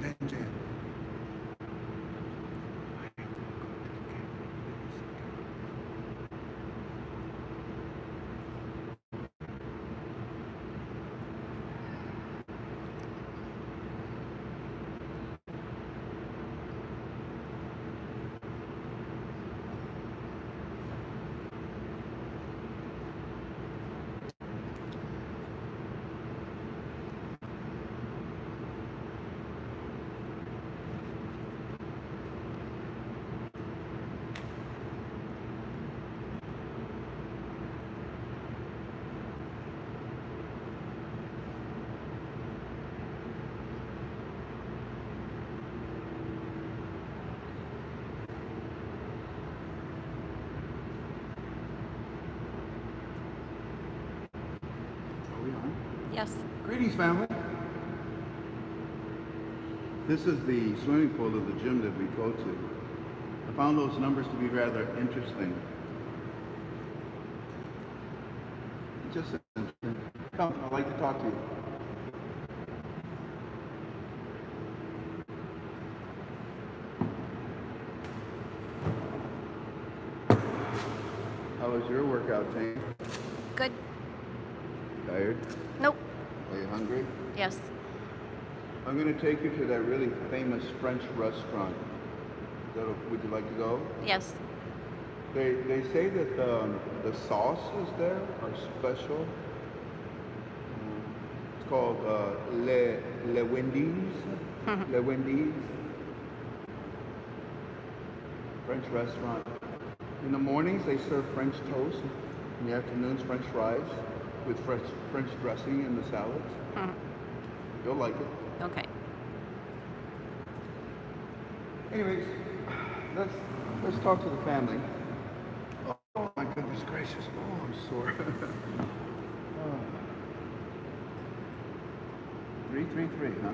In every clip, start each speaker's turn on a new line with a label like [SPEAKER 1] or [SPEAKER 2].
[SPEAKER 1] Benjen. Are we on?
[SPEAKER 2] Yes.
[SPEAKER 1] Greetings, family. This is the swimming pool of the gym that we go to. I found those numbers to be rather interesting. Just interesting. Come, I'd like to talk to you. How was your workout, Tane?
[SPEAKER 2] Good.
[SPEAKER 1] Tired?
[SPEAKER 2] Nope.
[SPEAKER 1] Are you hungry?
[SPEAKER 2] Yes.
[SPEAKER 1] I'm going to take you to that really famous French restaurant. Would you like to go?
[SPEAKER 2] Yes.
[SPEAKER 1] They say that the sauces there are special. It's called Le Wendy's. Le Wendy's. French restaurant. In the mornings they serve French toast. In the afternoons French fries with French dressing and the salads. You'll like it.
[SPEAKER 2] Okay.
[SPEAKER 1] Anyways, let's talk to the family. Oh my goodness gracious! Oh, I'm sore. 333, huh?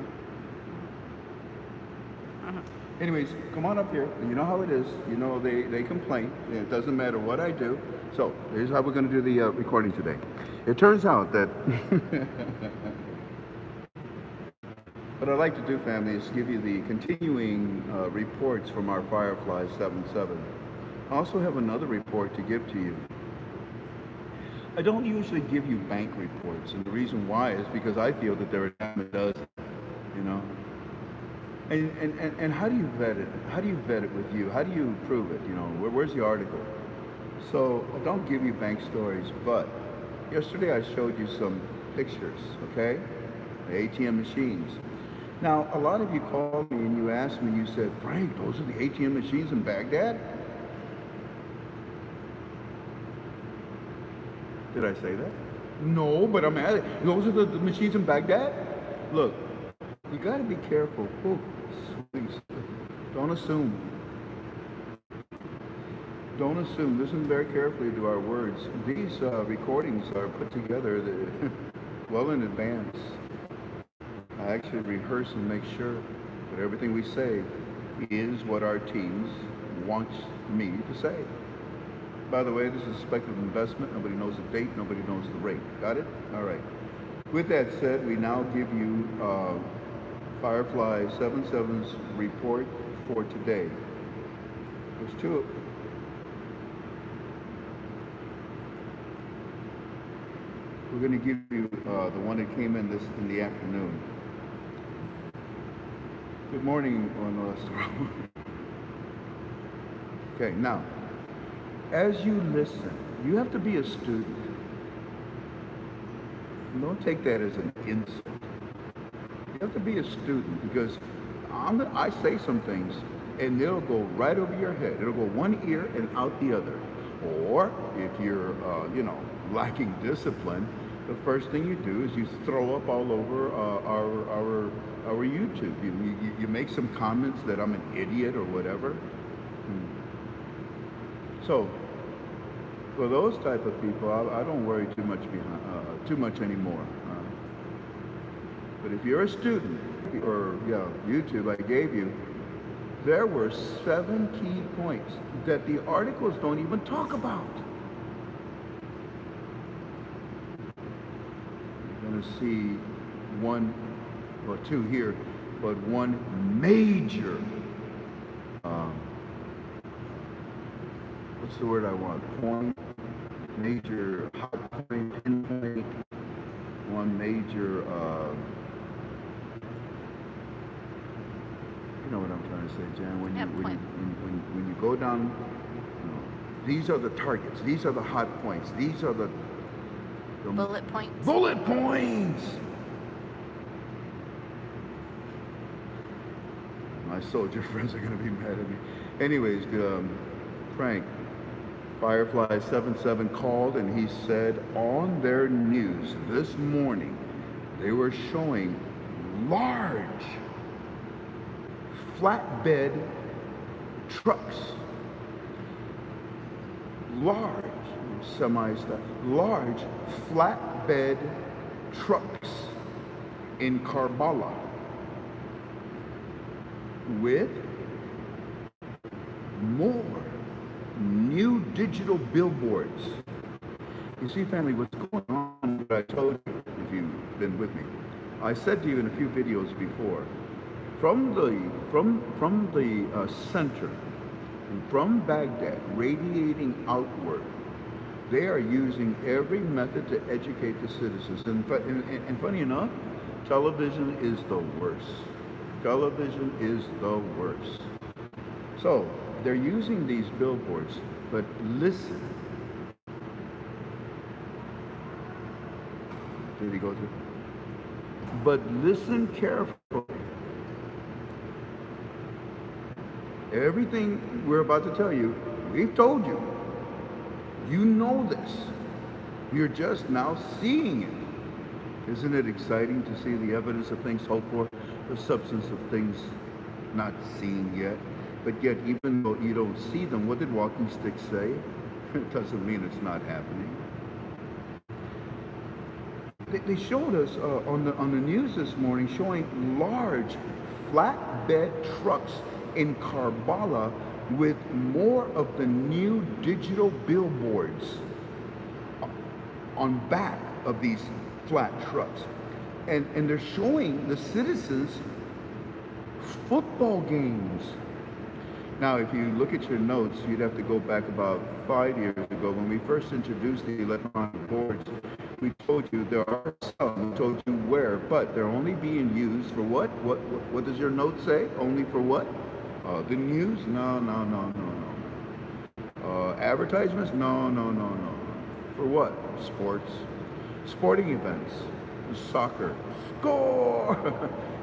[SPEAKER 1] Anyways, come on up here. You know how it is. You know they complain. It doesn't matter what I do. So here's how we're going to do the recording today. It turns out that what I'd like to do, family, is give you the continuing reports from our Firefly 77. I also have another report to give to you. I don't usually give you bank reports, and the reason why is because I feel that there are a dime a dozen, you know. And how do you vet it? How do you vet it with you? How do you prove it? You know, where's the article? So I don't give you bank stories, but yesterday I showed you some pictures, okay? The ATM machines. Now, a lot of you called me and you asked me, you said, Frank, those are the ATM machines in Baghdad? Did I say that? No, but I'm at it. Those are the machines in Baghdad? Look, you got to be careful. Oh, sweet. Don't assume. Don't assume. Listen very carefully to our words. These recordings are put together well in advance. I actually rehearse and make sure that everything we say is what our teams wants me to say. By the way, this is a speculative investment. Nobody knows the date. Nobody knows the rate. Got it? All right. With that said, we now give you Firefly 77's report for today. There's two. We're going to give you the one that came in in the afternoon. Good morning, Nostro. Okay, now, as you listen, you have to be a student. Don't take that as an insult. You have to be a student because I say some things and they'll go right over your head. It'll go one ear and out the other. Or if you're, lacking discipline, the first thing you do is you throw up all over our YouTube. You make some comments that I'm an idiot or whatever. So for those type of people, I don't worry too much anymore. But if you're a student, or YouTube I gave you, there were 7 key points that the articles don't even talk about. You're going to see 1 or 2 here. but one major, um, what's the word I want? Point, major hot point, pinpoint, one major, you know what I'm trying to say, Jan. When you go down, you know, these are the targets. These are the hot points. These are the
[SPEAKER 2] bullet points.
[SPEAKER 1] Bullet points. My soldier friends are gonna be mad at me. Anyways, Frank, Firefly 77 called and he said on their news this morning they were showing large flatbed trucks, large large flatbed trucks in Karbala with more new digital billboards. You see, family, what's going on, what I told you, if you've been with me, I said to you in a few videos before, from the center, from Baghdad, radiating outward, they are using every method to educate the citizens. And funny enough, television is the worst. Television is the worst. So they're using these billboards, but listen. Did he go through? But listen carefully. Everything we're about to tell you, we've told you. You know this. You're just now seeing it. Isn't it exciting to see the evidence of things hoped for, the substance of things not seen yet? But yet, even though you don't see them, what did Walking Stick say? It doesn't mean it's not happening. They showed us on the news this morning showing large flatbed trucks in Karbala with more of the new digital billboards on back of these flat trucks. And they're showing the citizens football games. Now, if you look at your notes, you'd have to go back about 5 years ago when we first introduced the electronic boards. We told you there are some, we told you where, but they're only being used for what? What does your note say? Only for what? The news? No. Advertisements? No. For what? Sports. Sporting events. Soccer. Score!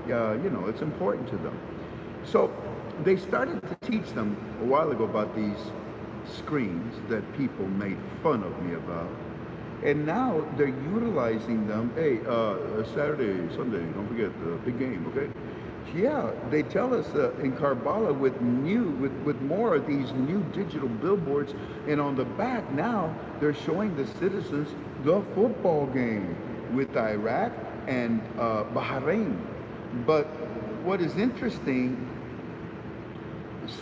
[SPEAKER 1] Yeah, you know, it's important to them. So they started to teach them a while ago about these screens that people made fun of me about. And now they're utilizing them. Hey, Saturday, Sunday, don't forget the big game, okay? Yeah, they tell us in Karbala with more of these new digital billboards, and on the back now they're showing the citizens the football game with Iraq and Bahrain. But what is interesting,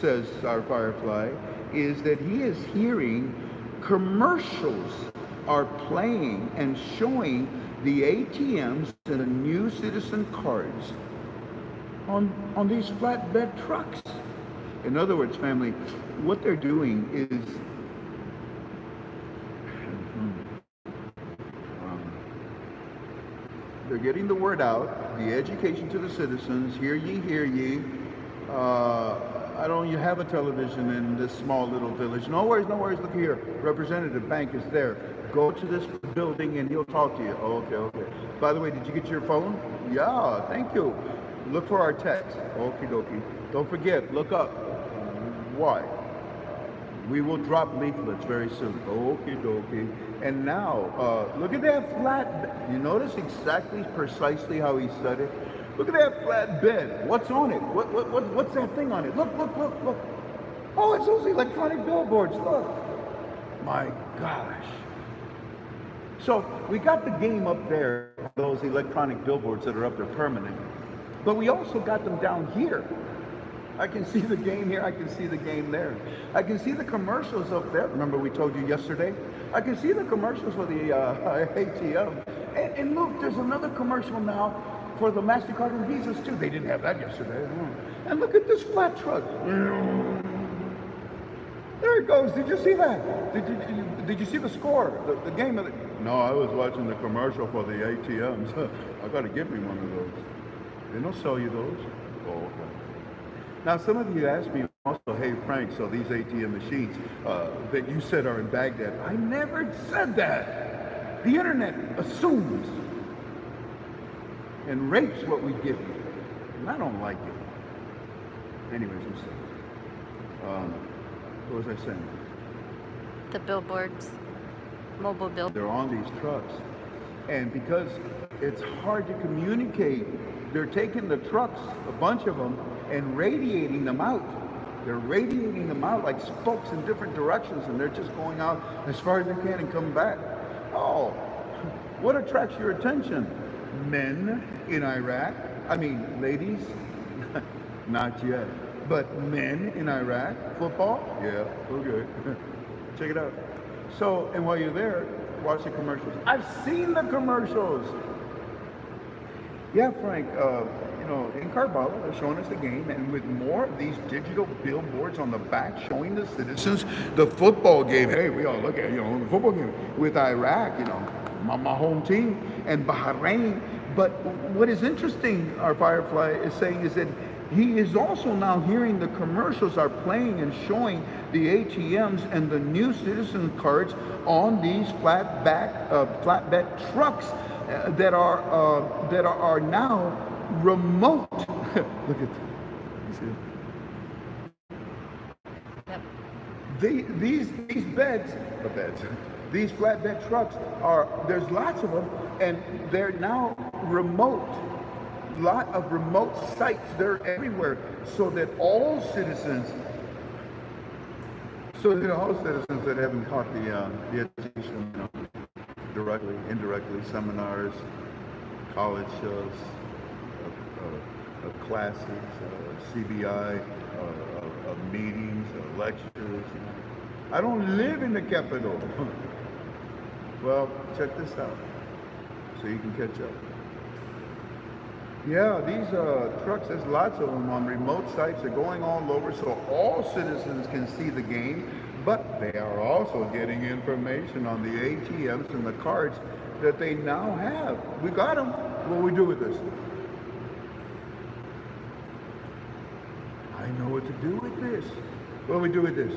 [SPEAKER 1] says our Firefly, is that he is hearing commercials are playing and showing the ATMs and the new citizen cards on these flatbed trucks. In other words, family, what they're doing is they're getting the word out, the education to the citizens. Hear ye. I don't you have a television in this small little village. No worries. Look here. Representative Bank is there. Go to this building and he'll talk to you. Okay. By the way, did you get your phone? Yeah, thank you. Look for our text. Okie dokie. Don't forget, look up. Why? We will drop leaflets very soon. Okie dokie. And now, look at that flat. You notice exactly precisely how he said it? Look at that flat bed. What's on it? What's that thing on it? Look. Oh, it's those electronic billboards. Look. My gosh. So we got the game up there, those electronic billboards that are up there permanent. But we also got them down here. I can see the game here. I can see the game there. I can see the commercials up there. Remember we told you yesterday? I can see the commercials for the ATM. And look, there's another commercial now for the MasterCard and Visas too. They didn't have that yesterday. And look at this flat truck. There it goes. Did you see that? Did you see the score? The game of the... No, I was watching the commercial for the ATMs. I got to get me one of those. They don't sell you those. Oh, okay. Now, some of you asked me also, hey, Frank, so these ATM machines that you said are in Baghdad, I never said that. The internet assumes and rapes what we give you. And I don't like it. Anyways, I'm saying. What was I saying?
[SPEAKER 2] The billboards, mobile billboards.
[SPEAKER 1] They're on these trucks. And because it's hard to communicate, they're taking the trucks, a bunch of them, and radiating them out. They're radiating them out like spokes in different directions, and they're just going out as far as they can and coming back. Oh, what attracts your attention? Men in Iraq? I mean, ladies? Not yet. But men in Iraq? Football? Yeah, okay. Check it out. So, and while you're there, watch the commercials. I've seen the commercials. Yeah, Frank, in Karbala, they're showing us the game, and with more of these digital billboards on the back showing the citizens the football game. Hey, we all look at, the football game with Iraq, my home team, and Bahrain. But what is interesting, our Firefly is saying, is that he is also now hearing the commercials are playing and showing the ATMs and the new citizen cards on these flatbed trucks that are now remote. Look at you see it? Yep. These these flatbed trucks there's lots of them, and they're now remote. Lot of remote sites, they're everywhere, so that all citizens that haven't caught the education, directly, indirectly, seminars, college classes, CBI, meetings, lectures. I don't live in the capital. Well, check this out, so you can catch up. Yeah, these trucks, there's lots of them on remote sites. They're going all over so all citizens can see the game, but they are also getting information on the ATMs and the cards that they now have. We got them. What do we do with this? I know what to do with this. What do we do with this?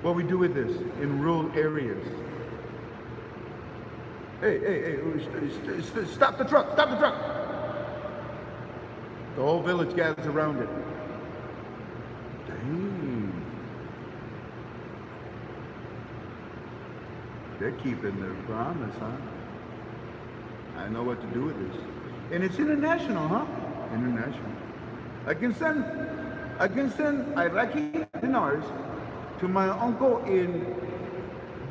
[SPEAKER 1] What we do with this in rural areas? Hey, stop the truck, stop the truck. The whole village gathers around it. Dang. They're keeping their promise, huh? I know what to do with this. And it's international, huh? International. I can send Iraqi dinars to my uncle in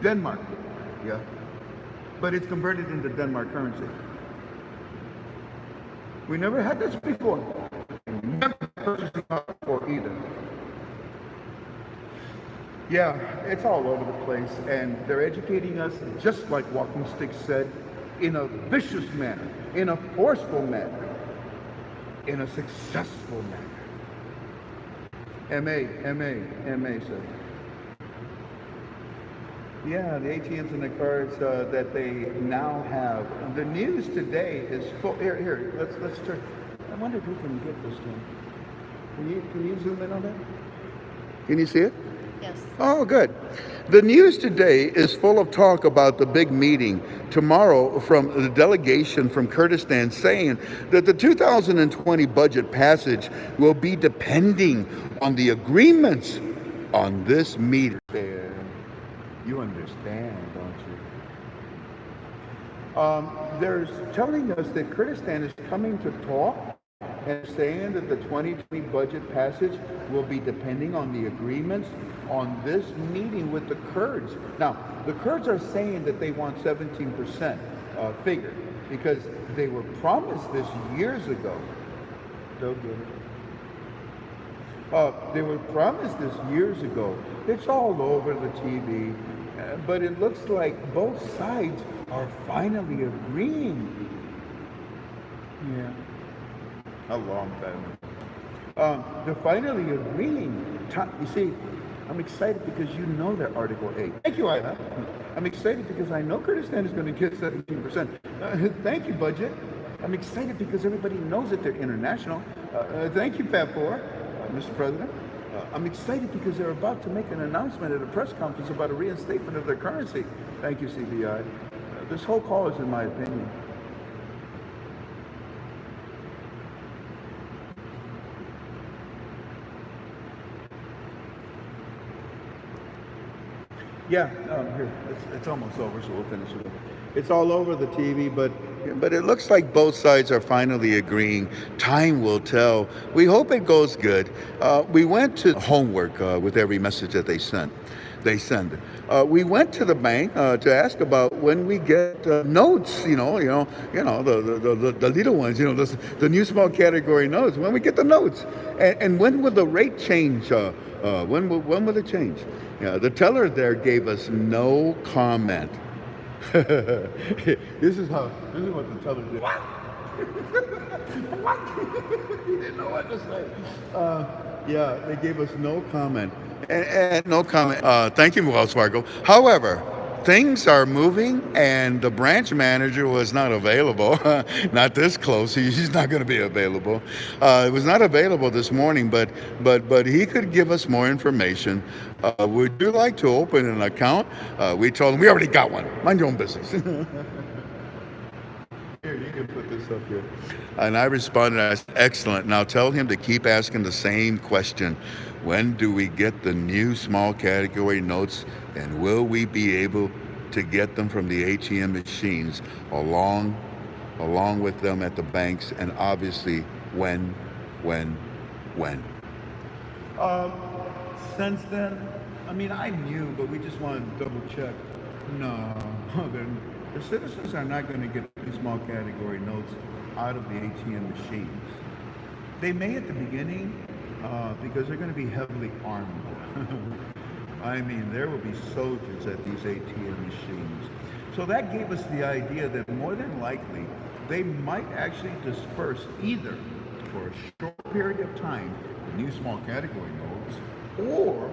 [SPEAKER 1] Denmark, yeah, but it's converted into Denmark currency. We never had this before. Never purchased it before either. Yeah, it's all over the place, and they're educating us, just like Walking Stick said, in a vicious manner, in a forceful manner, in a successful manner. MA said. Yeah, the ATMs and the cards that they now have. The news today is full. Here, let's turn. I wonder if we can get this one. Can you zoom in on that? Can you see it?
[SPEAKER 2] Yes.
[SPEAKER 1] Oh, good. The news today is full of talk about the big meeting tomorrow from the delegation from Kurdistan, saying that the 2020 budget passage will be depending on the agreements on this meeting. You understand, don't you? They're telling us that Kurdistan is coming to talk and saying that the 2020 budget passage will be depending on the agreements on this meeting with the Kurds. Now, the Kurds are saying that they want 17% figure because they were promised this years ago. They'll get it. They were promised this years ago. It's all over the TV. But it looks like both sides are finally agreeing. Yeah. A long time. They're finally agreeing. You see, I'm excited because you know they're Article 8. Thank you, Ida. I'm excited because I know Kurdistan is going to get 17%. Thank you, budget. I'm excited because everybody knows that they're international. Thank you, Fab 4, Mr. President. I'm excited because they're about to make an announcement at a press conference about a reinstatement of their currency. Thank you, CBI. This whole call is in my opinion. Yeah, here, it's almost over, so we'll finish it up. It's all over the TV, but it looks like both sides are finally agreeing. Time will tell. We hope it goes good. We went to homework with every message that they send. We went to the bank to ask about when we get notes. The little ones. The new small category notes. When we get the notes, and when will the rate change? When will it change? Yeah, the teller there gave us no comment. This is what the teller did. What? What? He didn't know what to say. Yeah, they gave us no comment. And no comment. Thank you, Wells Fargo. However, things are moving, and the branch manager was not available. Not this close. He's not going to be available. It was not available this morning, but he could give us more information. Would you like to open an account? We told him we already got one. Mind your own business. Here, you can put this up here. And I responded, I said, excellent. Now tell him to keep asking the same question. When do we get the new small category notes, and will we be able to get them from the ATM machines along with them at the banks? And obviously, when? Since then, I mean, I knew, but we just wanted to double check. No, the citizens are not going to get these small category notes out of the ATM machines. They may at the beginning, because they're going to be heavily armed. I mean, there will be soldiers at these ATM machines. So that gave us the idea that more than likely, they might actually disperse either for a short period of time the new small category notes, or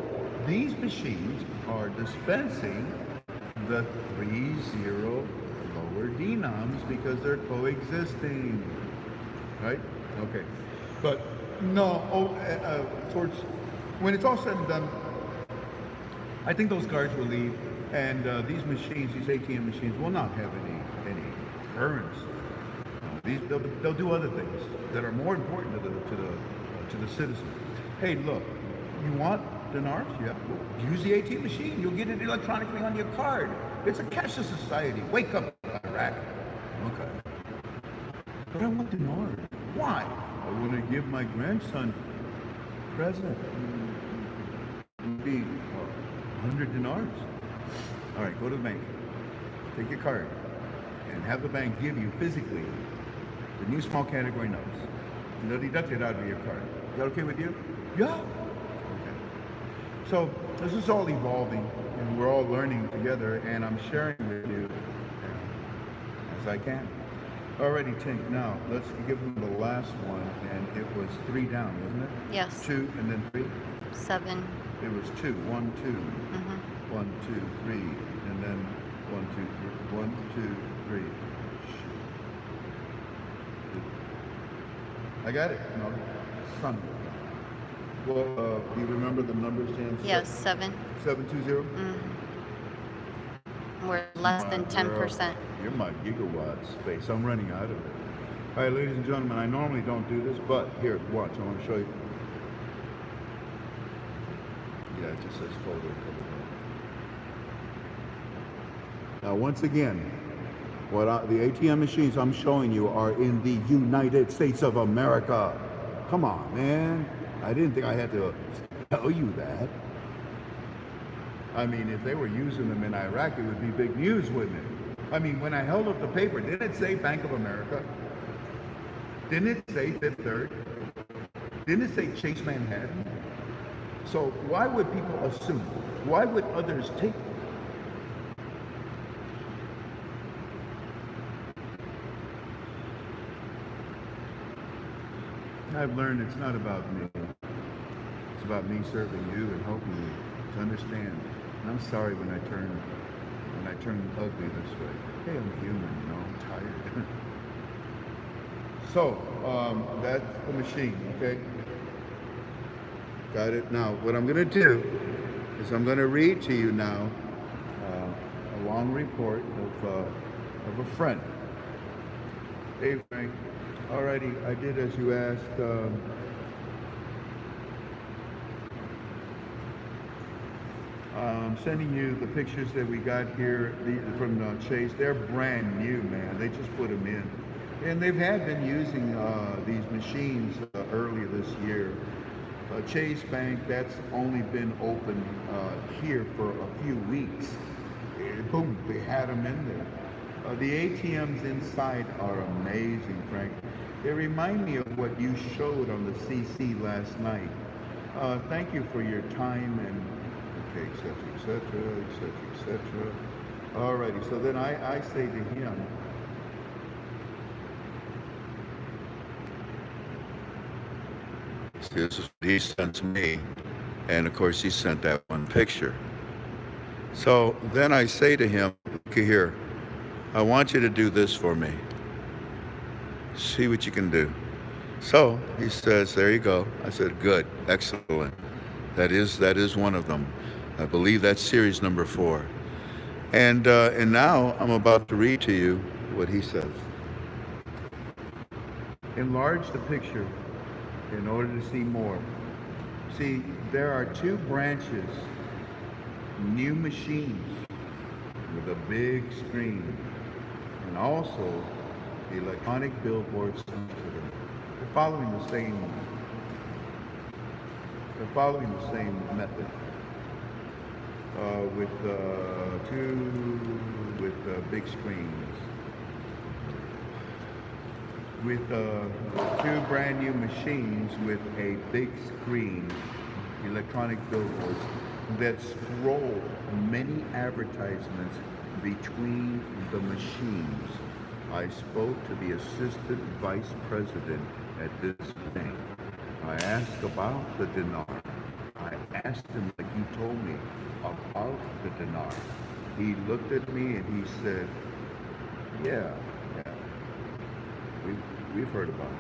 [SPEAKER 1] these machines are dispensing the 3-0 lower denoms because they're coexisting, right? Okay, but no. Towards when it's all said and done, I think those guards will leave, and these machines, these ATM machines, will not have any currency. They'll do other things that are more important to the citizen. Hey, look, you want dinars? Yeah. Well, use the ATM machine. You'll get it electronically on your card. It's a cashless society. Wake up, Iraq. Okay. But I want dinars. Why? I want to give my grandson a present. Maybe 100 dinars. All right, go to the bank. Take your card and have the bank give you physically the new small category notes. And they'll deduct it out of your card. Is that okay with you? Yeah. Okay. So this is all evolving, and we're all learning together, and I'm sharing with you as I can. Alrighty, Tink. Now let's give them the last one, and it was 3 down, wasn't it?
[SPEAKER 2] Yes.
[SPEAKER 1] 2 and then 3.
[SPEAKER 2] 7.
[SPEAKER 1] It was 2. 1, 2. 1, 2, 3, and then 1, 2, 3. 1, 2, 3. I got it. No, son. Well, do you remember the numbers, Jan?
[SPEAKER 2] Yes, 7.
[SPEAKER 1] 720.
[SPEAKER 2] We're less than 10%.
[SPEAKER 1] You're my gigawatt space. I'm running out of it. All right, ladies and gentlemen, I normally don't do this, but here, watch. I want to show you. Yeah, it just says photo cover. Now, once again, the ATM machines I'm showing you are in the United States of America. Come on, man. I didn't think I had to tell you that. I mean, if they were using them in Iraq, it would be big news, wouldn't it? I mean, when I held up the paper, didn't it say Bank of America? Didn't it say Fifth Third? Didn't it say Chase Manhattan? So why would people assume? Why would others take I've learned it's not about me. It's about me serving you and helping you to understand. And I'm sorry when I turn ugly this way. Hey, I'm human, I'm tired. So, that's the machine, okay? Got it. Now, what I'm going to do is I'm going to read to you now a long report of a friend. Hey, Frank. Alrighty, I did as you asked. I'm sending you the pictures that we got here from Chase. They're brand new, man. They just put them in. And they've been using these machines earlier this year. Chase Bank, that's only been open here for a few weeks. Boom, they had them in there. The ATMs inside are amazing, Frank. They remind me of what you showed on the CC last night. Thank you for your time and okay, etc., etc., etc., etc. Alrighty, so then I say to him, see, this is what he sends me, and of course he sent that one picture. So then I say to him, look here, I want you to do this for me. See what you can do. So he says, there you go. I said, good, excellent. That is one of them. I believe that's series number 4. And now I'm about to read to you what he says. Enlarge the picture in order to see more. See, there are 2 branches, new machines with a big screen, and also electronic billboards. They're following the same method. With 2 big screens. With 2 brand new machines with a big screen, electronic billboards that scroll many advertisements between the machines. I spoke to the assistant vice president at this bank. I asked about the dinar. I asked him like you told me about the dinar. He looked at me and he said, yeah, we've heard about it.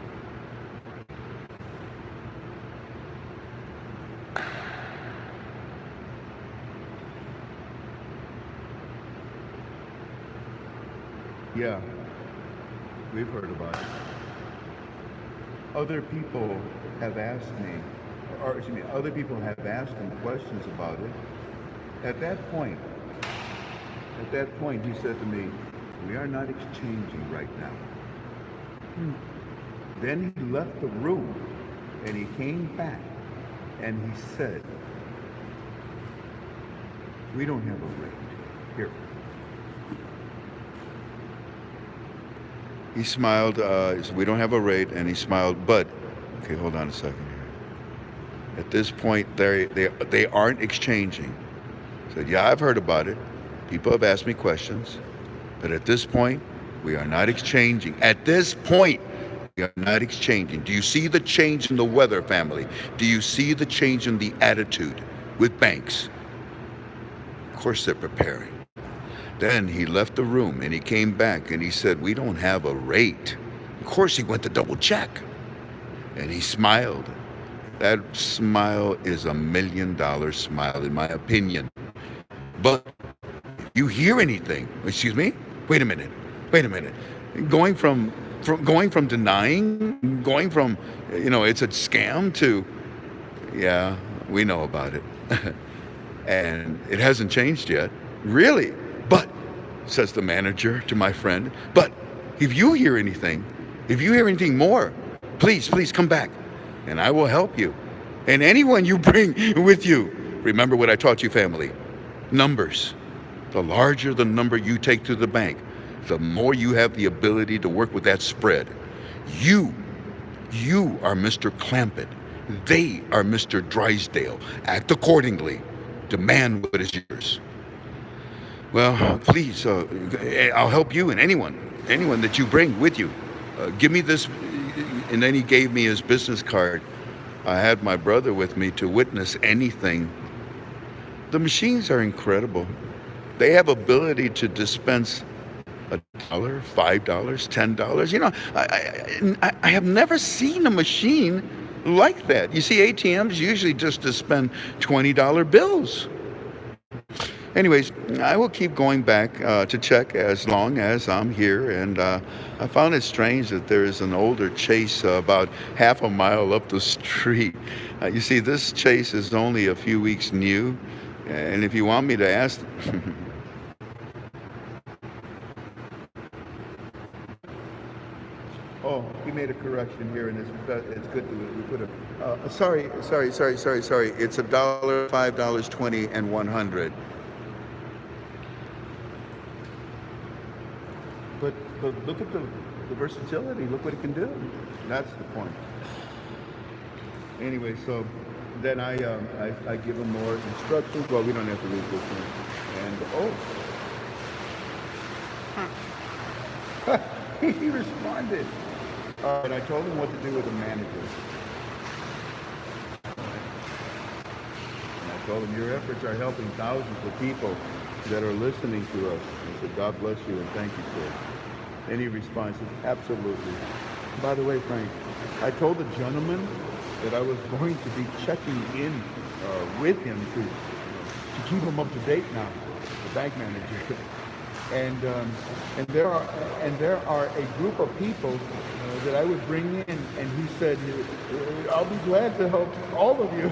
[SPEAKER 1] Yeah, we've heard about it. Other people have asked me, or excuse me, other people have asked him questions about it. At that point, he said to me, we are not exchanging right now. Then he left the room and he came back and he said, we don't have a rate. Here. He smiled, he said, we don't have a rate, and he smiled, but, okay, hold on a second here. At this point, they aren't exchanging. He said, yeah, I've heard about it. People have asked me questions, but at this point, we are not exchanging. At this point, we are not exchanging. Do you see the change in the weather, family? Do you see the change in the attitude with banks? Of course, they're preparing. Then he left the room and he came back and he said, we don't have a rate. Of course, he went to double check and he smiled. That smile is $1 million smile, in my opinion. But if you hear anything, excuse me, wait a minute. Going from denying, going from, it's a scam to, yeah, we know about it. And it hasn't changed yet. Really? But, says the manager to my friend, but if you hear anything more, please come back and I will help you. And anyone you bring with you, remember what I taught you, family. Numbers. The larger the number you take to the bank, the more you have the ability to work with that spread. You are Mr. Clampett. They are Mr. Drysdale. Act accordingly. Demand what is yours. Well, please, I'll help you and anyone that you bring with you. Give me this, And then he gave me his business card. I had my brother with me to witness anything. The machines are incredible. They have ability to dispense $1, $5, $10. I have never seen a machine like that. You see, ATMs usually just dispense $20 bills. Anyways, I will keep going back to check as long as I'm here. And I found it strange that there is an older Chase about half a mile up the street. You see, this Chase is only a few weeks new. And if you want me to ask, oh, he made a correction here, and it's good to we put a sorry. It's $1, $5, 20, and 100. But look at the versatility. Look what it can do. That's the point. Anyway, so then I give him more instructions. Well, we don't have to read this one. And he responded. And I told him what to do with the manager. And I told him your efforts are helping thousands of people that are listening to us. I said, God bless you and thank you, sir. And he responds, absolutely. By the way, Frank, I told the gentleman that I was going to be checking in with him to keep him up to date now, the bank manager. And there are a group of people that I would bring in, and he said, I'll be glad to help all of you.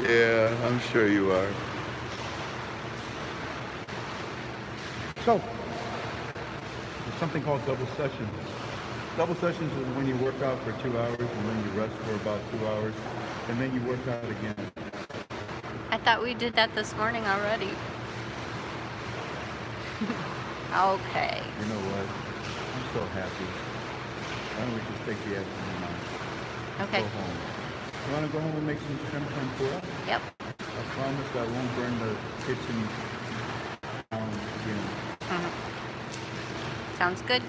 [SPEAKER 1] Yeah, I'm sure you are. So, there's something called double sessions. Double sessions is when you work out for 2 hours, and then you rest for about 2 hours, and then you work out again.
[SPEAKER 2] I thought we did that this morning already. Okay.
[SPEAKER 1] You know what? I'm so happy. Why don't we just take the afternoon off?
[SPEAKER 2] Okay.
[SPEAKER 1] Go home. You want to go home and make some shrimp tempura?
[SPEAKER 2] Yep.
[SPEAKER 1] I promise I won't burn the kitchen down again.
[SPEAKER 2] Sounds good.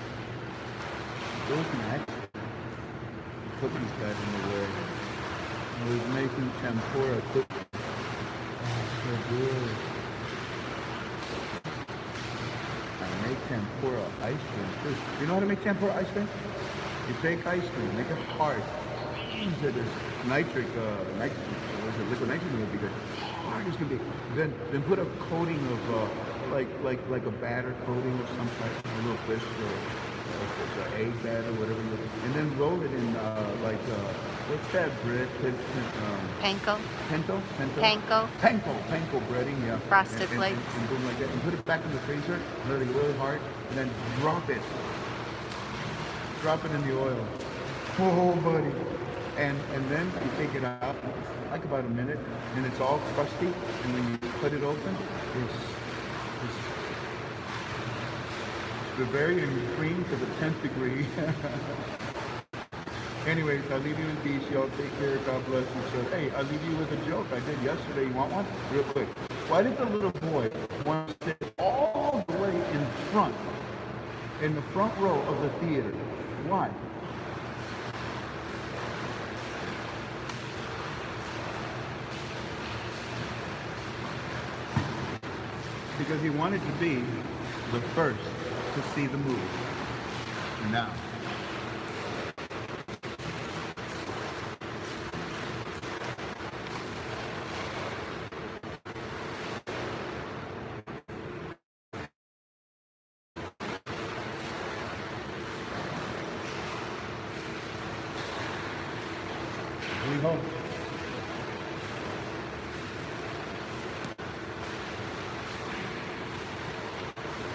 [SPEAKER 1] Those Mac cookies got in the way. I was making tempura cookies. Oh, so good. I make tempura ice cream too. You know how to make tempura ice cream? You take ice cream, make it hard, squeeze it as liquid nitrogen would be good. Hard as can be. Then put a coating of like a batter coating of some type, a little fish or egg batter, whatever you. And then roll it in what's that bread?
[SPEAKER 2] Panko.
[SPEAKER 1] Pinto? Panko breading, yeah.
[SPEAKER 2] Frosted flakes.
[SPEAKER 1] And boom like that. And put it back in the freezer, let it really hard, and then drop it. Drop it in the oil. Oh, buddy. And then you take it out, like about a minute, and it's all crusty. And when you cut it open, it's Bavarian cream to the 10th degree. Anyways, I'll leave you in peace. Y'all take care. God bless you. So, hey, I'll leave you with a joke I did yesterday. You want one? Real quick. Why did the little boy want to sit all the way in the front row of the theater? Why? Because he wanted to be the first to see the movie. Now. We hope.